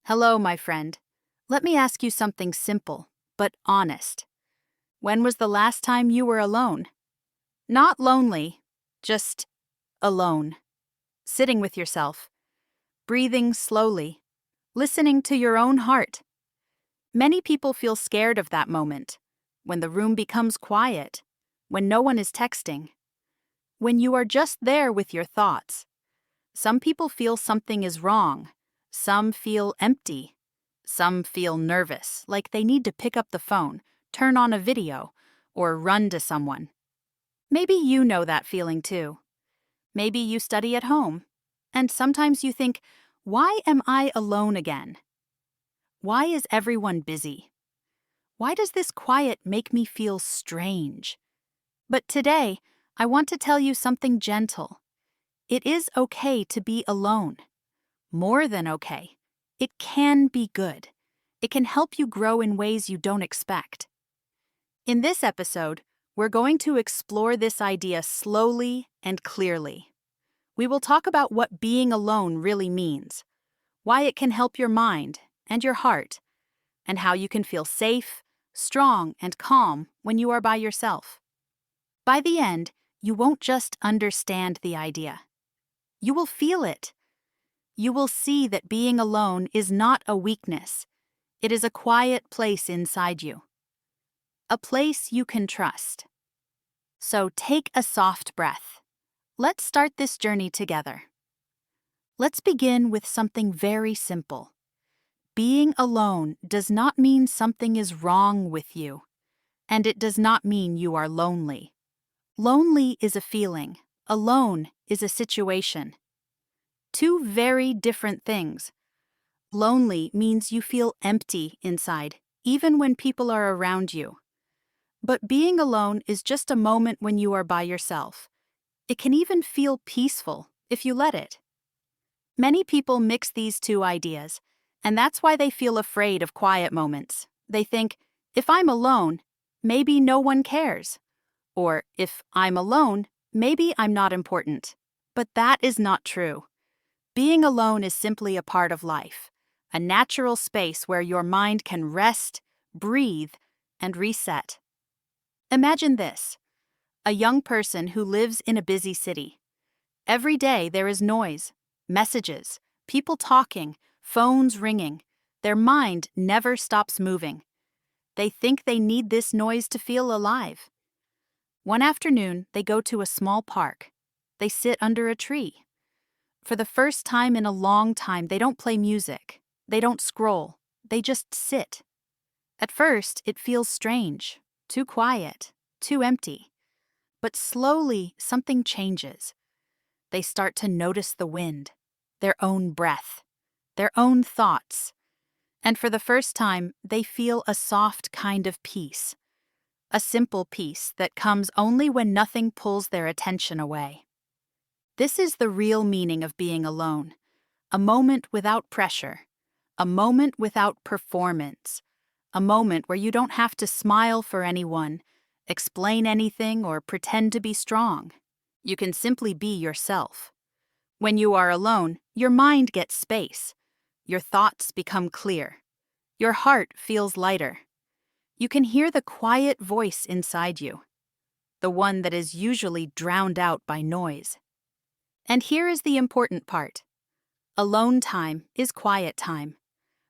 Hello, my friend. Let me ask you something simple, but honest. When was the last time you were alone? Not lonely, just alone. Sitting with yourself, breathing slowly, listening to your own heart. Many people feel scared of that moment, when the room becomes quiet, when no one is texting, when you are just there with your thoughts. Some people feel something is wrong. Some feel empty. Some feel nervous, like they need to pick up the phone, turn on a video, or run to someone. Maybe you know that feeling too. Maybe you study at home, and sometimes you think, why am I alone again? Why is everyone busy? Why does this quiet make me feel strange? But today, I want to tell you something gentle. It is okay to be alone. More than okay. It can be good. It can help you grow in ways you don't expect. In this episode, we're going to explore this idea slowly and clearly. We will talk about what being alone really means, why it can help your mind and your heart, and how you can feel safe, strong, and calm when you are by yourself. By the end, you won't just understand the idea. You will feel it. You will see that being alone is not a weakness. It is a quiet place inside you. A place you can trust. So take a soft breath. Let's start this journey together. Let's begin with something very simple. Being alone does not mean something is wrong with you, and it does not mean you are lonely. Lonely is a feeling. Alone is a situation. Two very different things. Lonely means you feel empty inside, even when people are around you. But being alone is just a moment when you are by yourself. It can even feel peaceful if you let it. Many people mix these two ideas, and that's why they feel afraid of quiet moments. They think, if I'm alone, maybe no one cares. Or if I'm alone, maybe I'm not important. But that is not true. Being alone is simply a part of life, a natural space where your mind can rest, breathe, and reset. Imagine this: a young person who lives in a busy city. Every day there is noise, messages, people talking, phones ringing. Their mind never stops moving. They think they need this noise to feel alive. One afternoon, they go to a small park. They sit under a tree. For the first time in a long time, they don't play music. They don't scroll. They just sit. At first, it feels strange, too quiet, too empty. But slowly, something changes. They start to notice the wind, their own breath, their own thoughts. And for the first time, they feel a soft kind of peace. A simple peace that comes only when nothing pulls their attention away. This is the real meaning of being alone. A moment without pressure. A moment without performance. A moment where you don't have to smile for anyone, explain anything, or pretend to be strong. You can simply be yourself. When you are alone, your mind gets space. Your thoughts become clear. Your heart feels lighter. You can hear the quiet voice inside you, the one that is usually drowned out by noise. And here is the important part. Alone time is quiet time.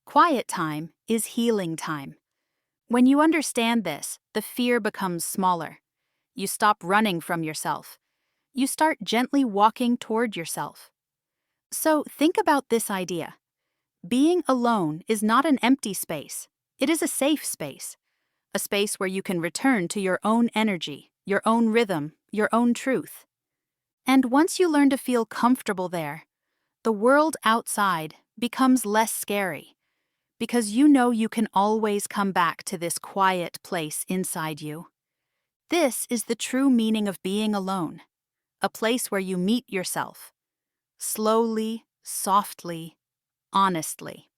Quiet time is healing time. When you understand this, the fear becomes smaller. You stop running from yourself. You start gently walking toward yourself. So think about this idea. Being alone is not an empty space. It is a safe space. A space where you can return to your own energy, your own rhythm, your own truth. And once you learn to feel comfortable there, the world outside becomes less scary, because you know you can always come back to this quiet place inside you. This is the true meaning of being alone, a place where you meet yourself, slowly, softly, honestly.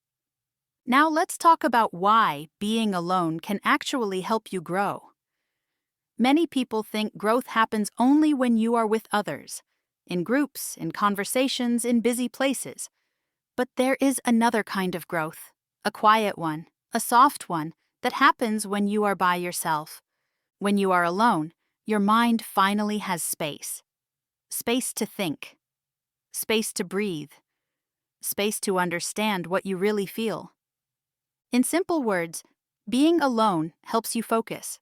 Now let's talk about why being alone can actually help you grow. Many people think growth happens only when you are with others, in groups, in conversations, in busy places. But there is another kind of growth, a quiet one, a soft one, that happens when you are by yourself. When you are alone, your mind finally has space. Space to think, space to breathe, space to understand what you really feel. In simple words, being alone helps you focus.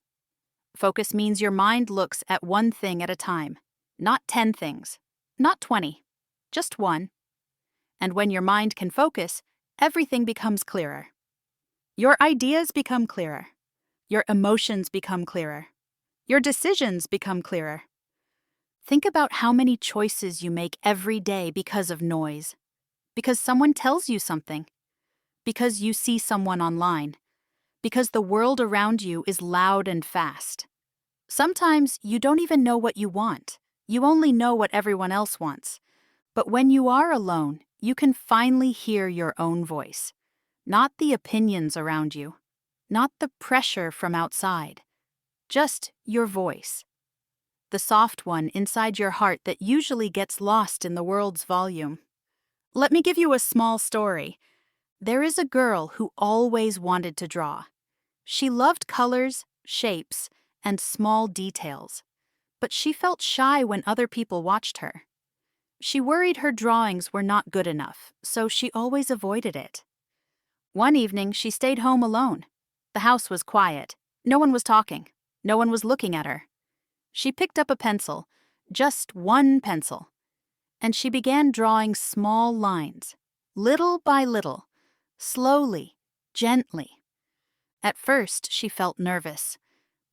Focus means your mind looks at one thing at a time, not 10 things, not 20, just one. And when your mind can focus, everything becomes clearer. Your ideas become clearer. Your emotions become clearer. Your decisions become clearer. Think about how many choices you make every day because of noise, because someone tells you something, because you see someone online, because the world around you is loud and fast. Sometimes you don't even know what you want. You only know what everyone else wants. But when you are alone, you can finally hear your own voice, not the opinions around you, not the pressure from outside, just your voice. The soft one inside your heart that usually gets lost in the world's volume. Let me give you a small story. There is a girl who always wanted to draw. She loved colors, shapes, and small details, but she felt shy when other people watched her. She worried her drawings were not good enough, so she always avoided it. One evening, she stayed home alone. The house was quiet. No one was talking. No one was looking at her. She picked up a pencil, just one pencil, and she began drawing small lines, little by little, slowly, gently. At first, she felt nervous,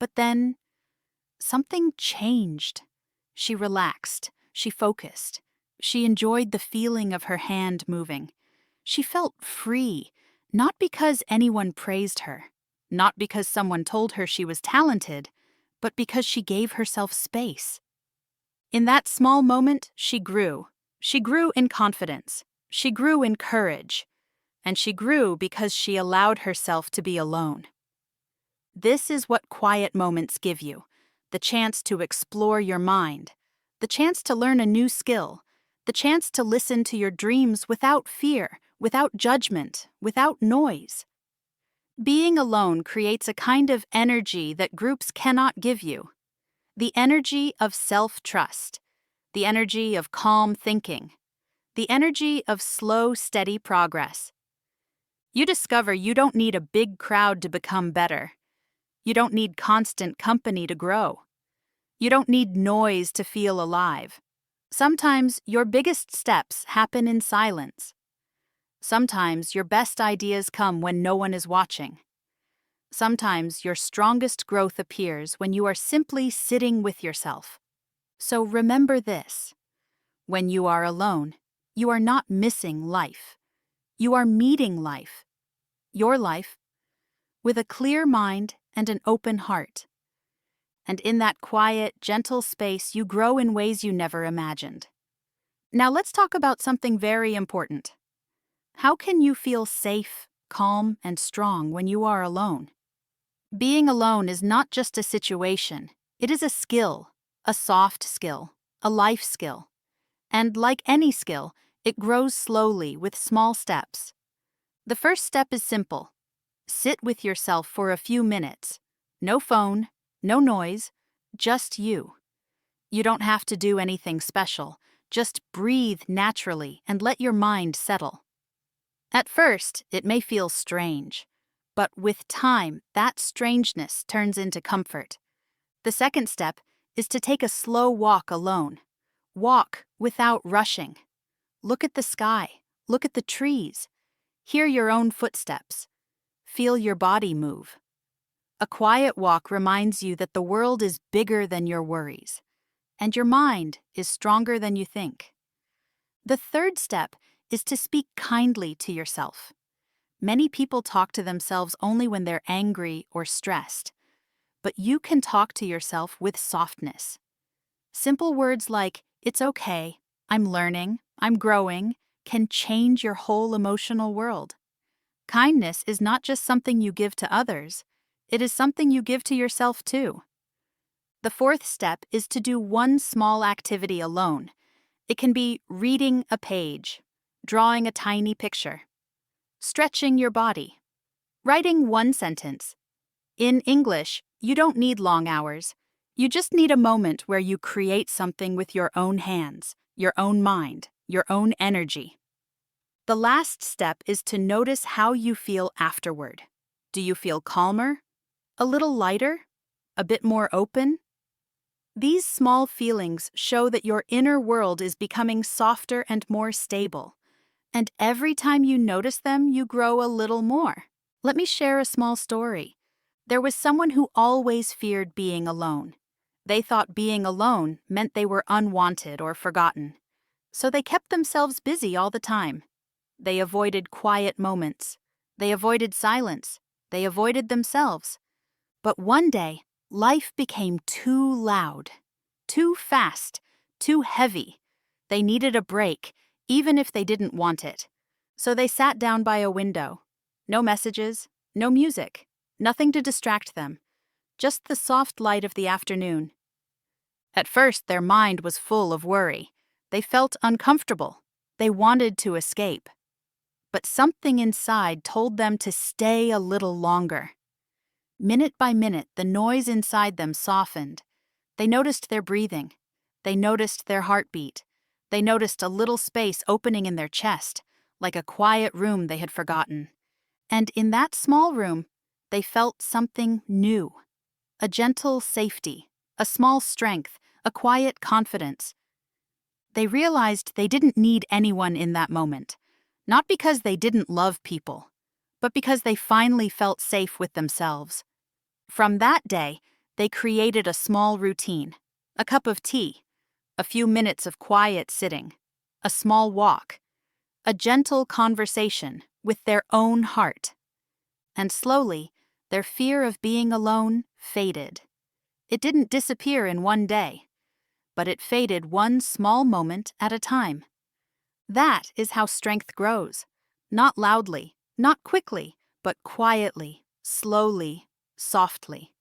but then something changed. She relaxed, she focused, she enjoyed the feeling of her hand moving. She felt free, not because anyone praised her, not because someone told her she was talented, but because she gave herself space. In that small moment, she grew. She grew in confidence. She grew in courage. And she grew because she allowed herself to be alone. This is what quiet moments give you: the chance to explore your mind, the chance to learn a new skill, the chance to listen to your dreams without fear, without judgment, without noise. Being alone creates a kind of energy that groups cannot give you. The energy of self-trust, the energy of calm thinking, the energy of slow, steady progress. You discover you don't need a big crowd to become better. You don't need constant company to grow. You don't need noise to feel alive. Sometimes your biggest steps happen in silence. Sometimes your best ideas come when no one is watching. Sometimes your strongest growth appears when you are simply sitting with yourself. So remember this: when you are alone, you are not missing life. You are meeting life, your life, with a clear mind and an open heart. And in that quiet, gentle space, you grow in ways you never imagined. Now let's talk about something very important. How can you feel safe, calm, and strong when you are alone? Being alone is not just a situation. It is a skill, a soft skill, a life skill. And like any skill, it grows slowly with small steps. The first step is simple. Sit with yourself for a few minutes. No phone, no noise, just you. You don't have to do anything special. Just breathe naturally and let your mind settle. At first, it may feel strange, but with time, that strangeness turns into comfort. The second step is to take a slow walk alone. Walk without rushing. Look at the sky. Look at the trees. Hear your own footsteps. Feel your body move. A quiet walk reminds you that the world is bigger than your worries, and your mind is stronger than you think. The third step is to speak kindly to yourself. Many people talk to themselves only when they're angry or stressed, but you can talk to yourself with softness. Simple words like, "It's okay," "I'm learning," "I'm growing," can change your whole emotional world. Kindness is not just something you give to others, it is something you give to yourself too. The fourth step is to do one small activity alone. It can be reading a page, drawing a tiny picture, stretching your body, writing one sentence. In English, you don't need long hours. You just need a moment where you create something with your own hands, your own mind, your own energy. The last step is to notice how you feel afterward. Do you feel calmer? A little lighter? A bit more open? These small feelings show that your inner world is becoming softer and more stable. And every time you notice them, you grow a little more. Let me share a small story. There was someone who always feared being alone. They thought being alone meant they were unwanted or forgotten. So they kept themselves busy all the time. They avoided quiet moments. They avoided silence. They avoided themselves. But one day, life became too loud, too fast, too heavy. They needed a break, even if they didn't want it. So they sat down by a window. No messages, no music, nothing to distract them. Just the soft light of the afternoon. At first, their mind was full of worry. They felt uncomfortable. They wanted to escape. But something inside told them to stay a little longer. Minute by minute, the noise inside them softened. They noticed their breathing. They noticed their heartbeat. They noticed a little space opening in their chest, like a quiet room they had forgotten. And in that small room, they felt something new. A gentle safety, a small strength, a quiet confidence. They realized they didn't need anyone in that moment, not because they didn't love people, but because they finally felt safe with themselves. From that day, they created a small routine, a cup of tea, a few minutes of quiet sitting, a small walk, a gentle conversation with their own heart. And slowly, their fear of being alone faded. It didn't disappear in one day, but it faded one small moment at a time. That is how strength grows. Not loudly, not quickly, but quietly, slowly, softly.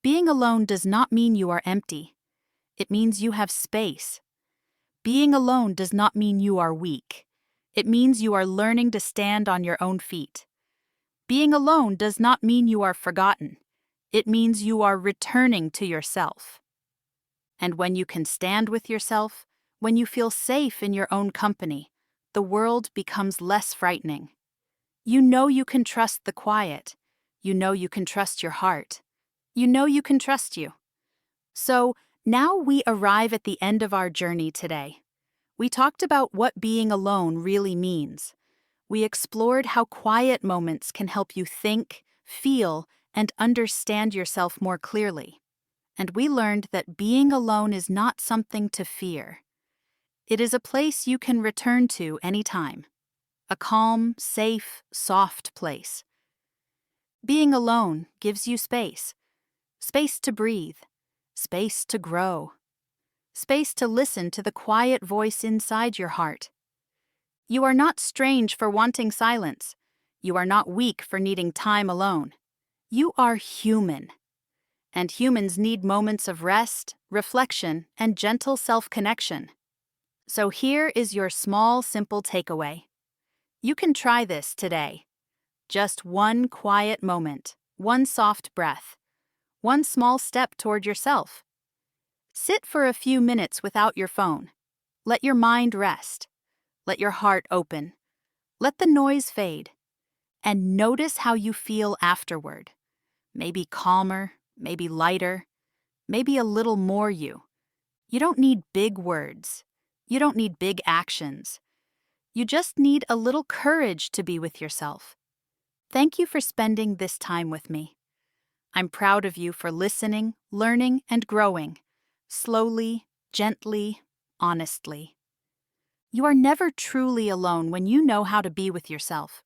Being alone does not mean you are empty. It means you have space. Being alone does not mean you are weak. It means you are learning to stand on your own feet. Being alone does not mean you are forgotten. It means you are returning to yourself. And when you can stand with yourself, when you feel safe in your own company, the world becomes less frightening. You know you can trust the quiet. You know you can trust your heart. You know you can trust you. So now we arrive at the end of our journey today. We talked about what being alone really means. We explored how quiet moments can help you think, feel, and understand yourself more clearly. And we learned that being alone is not something to fear. It is a place you can return to anytime. A calm, safe, soft place. Being alone gives you space. Space to breathe. Space to grow. Space to listen to the quiet voice inside your heart. You are not strange for wanting silence. You are not weak for needing time alone. You are human. And humans need moments of rest, reflection, and gentle self-connection. So here is your small, simple takeaway. You can try this today. Just one quiet moment, one soft breath, one small step toward yourself. Sit for a few minutes without your phone. Let your mind rest. Let your heart open. Let the noise fade. And notice how you feel afterward. Maybe calmer, maybe lighter, maybe a little more you. You don't need big words. You don't need big actions. You just need a little courage to be with yourself. Thank you for spending this time with me. I'm proud of you for listening, learning, and growing. Slowly, gently, honestly. You are never truly alone when you know how to be with yourself.